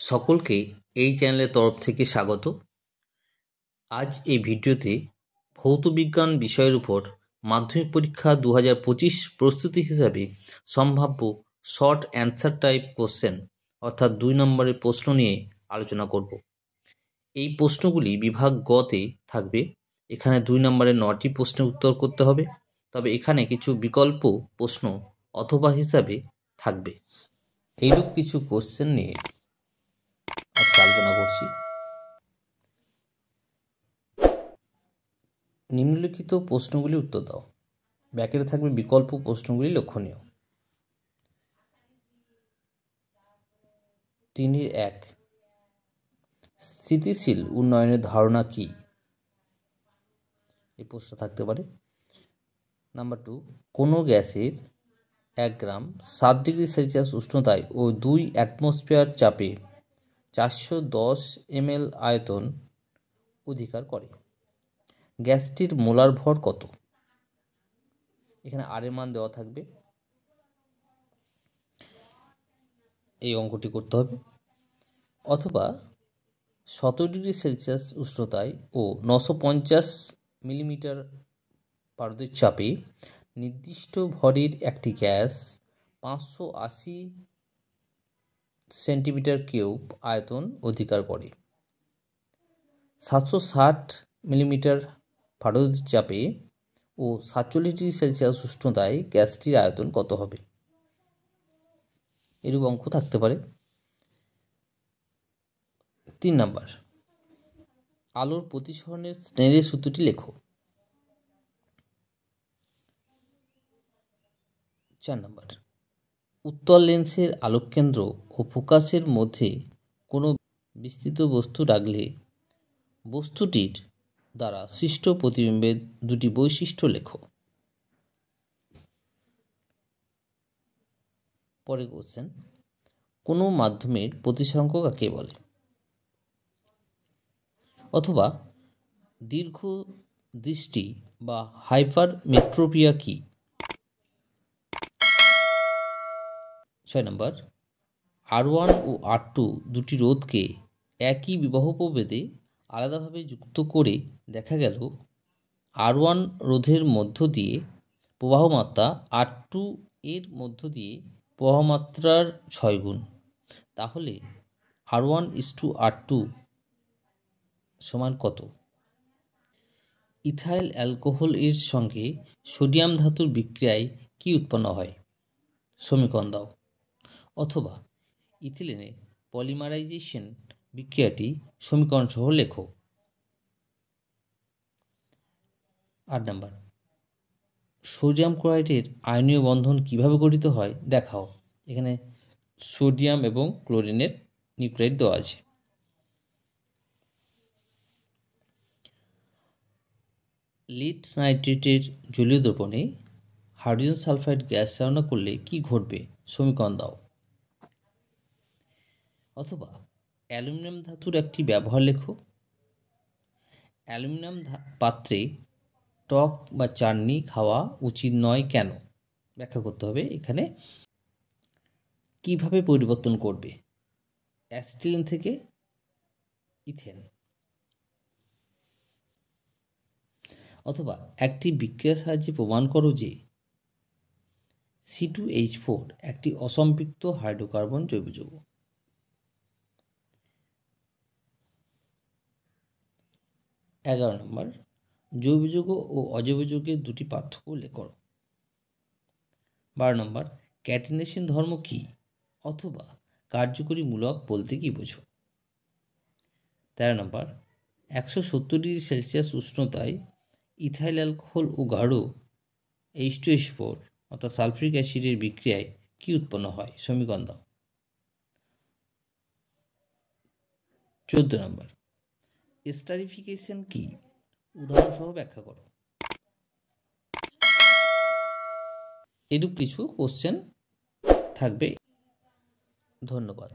সকলকে এই চ্যানেলের তরফ থেকে স্বাগত। আজ এই ভিডিওতে ভৌত বিজ্ঞান বিষয়ের উপর মাধ্যমিক পরীক্ষা 2025 প্রস্তুতি হিসাবে সম্ভাব্য শর্ট অ্যান্সার টাইপ কোশ্চেন অর্থাৎ 2 নম্বরের প্রশ্ন নিয়ে আলোচনা করব। এই প্রশ্নগুলি বিভাগ গতে থাকবে। এখানে 2 নম্বরের 9টি প্রশ্নের উত্তর করতে হবে, তবে এখানে কিছু বিকল্প প্রশ্ন অথবা হিসাবে থাকবে। এইরূপ কিছু কোশ্চেন নিয়ে আজকে আলোচনা করছি। নিম্নলিখিত প্রশ্নগুলি উত্তর দাও। ব্র্যাকেটে থাকবে বিকল্প প্রশ্নগুলি লক্ষণীয়। 3-1 স্থিতিশীল উন্নয়নের ধারণা কি? এই প্রশ্ন থাকতে পারে। নাম্বার 2, কোনো গ্যাসের 1 গ্রাম 7 ডিগ্রি সেলসিয়াস উষ্ণতায় ও 2 অ্যাটমসফিয়ার চাপে 410 ml আয়তন অধিকার করে। গ্যাসটির মোলার ভর কত? এখানে আর এর মান দেওয়া থাকবে। এই অঙ্কটি করতে হবে। অথবা 17 ডিগ্রি সেলসিয়াস উষ্ণতায় ও 950 মিলিমিটার পারদের চাপে নির্দিষ্ট ভরের একটি গ্যাস 580 সেন্টিমিটার কিউব আয়তন অধিকার করে। 760 মিলিমিটার পারদ চাপে ও 47 ডিগ্রি সেলসিয়াস উষ্ণতায় গ্যাসটির আয়তন কত হবে? এরূপ অঙ্ক থাকতে পারে। 3 নাম্বার, আলোর প্রতিসরণের স্নেলের সূত্রটি লেখো। 4 নাম্বার, উত্তল লেন্সের আলোককেন্দ্র ও ফোকাসের মধ্যে কোনো বিস্তৃত বস্তু রাখলে বস্তুটির দ্বারা সৃষ্ট প্রতিবিম্বের দুটি বৈশিষ্ট্য লেখো। পরে কোশ্চেন, কোনো মাধ্যমের প্রতিসরাঙ্ক কাকে বলে? অথবা দীর্ঘ দৃষ্টি বা হাইপারমেট্রোপিয়া কি? 6 নম্বর, R1 ও R2 দুটি রোধকে একই বিবাহ প্রভেদে আলাদাভাবে যুক্ত করে দেখা গেল R1 রোধের মধ্য দিয়ে প্রবাহমাত্রা R2 এর মধ্য দিয়ে প্রবাহমাত্রার 6 গুণ। তাহলে R1:R2 সমান কত? ইথাইল অ্যালকোহল এর সঙ্গে সোডিয়াম ধাতুর বিক্রিয়ায় কি উৎপন্ন হয়? সমীকরণ দাও। অথবা ইথিলিনের পলিমারাইজেশন বিক্রিয়াটি সমীকরণ সহ লেখো। 8 নম্বর, সোডিয়াম ক্লোরাইডের আয়নীয় বন্ধন কিভাবে গঠিত হয় দেখাও। এখানে সোডিয়াম এবং ক্লোরিনের নিউক্লাইড দেওয়া আছে। লিড নাইট্রেটের জলীয় দ্রবণে হাইড্রোজেন সালফাইড গ্যাস চালনা করলে কি ঘটবে? সমীকরণ দাও। অথবা অ্যালুমিনিয়াম ধাতুর একটি ব্যবহার লেখো। অ্যালুমিনিয়াম পাত্রে টক বা চাটনি খাওয়া উচিত নয় কেন? ব্যাখ্যা করতে হবে। এখানে কিভাবে পরিবর্তন করবে অ্যাসিটিলিন থেকে ইথেন। অথবা একটি বিক্রিয়ার সাহায্যে প্রমাণ করো যে C2H4 একটি অসম্পৃক্ত হাইড্রোকার্বন জৈব যৌগ। 11 নম্বর, জৈব যৌগ ও অজৈব যৌগের দুটি পার্থক্য লেখো। 12 নম্বর, ক্যাটিনেশন ধর্ম কি অথবা কার্যকরী মূলক বলতে কি বোঝো? 13 নম্বর, 170 ডিগ্রি সেলসিয়াস উষ্ণতায় ইথাইল অ্যালকোহল ও গাঢ় H2SO4 অর্থাৎ সালফিউরিক অ্যাসিডের বিক্রিয়ায় কি উৎপন্ন হয়? সমীকরণ দাও। 14 নম্বর, এস্টারিফিকেশন কি? উদাহরণ সহ ব্যাখ্যা করো। এরূপ কিছু কোশ্চেন থাকবে। ধন্যবাদ।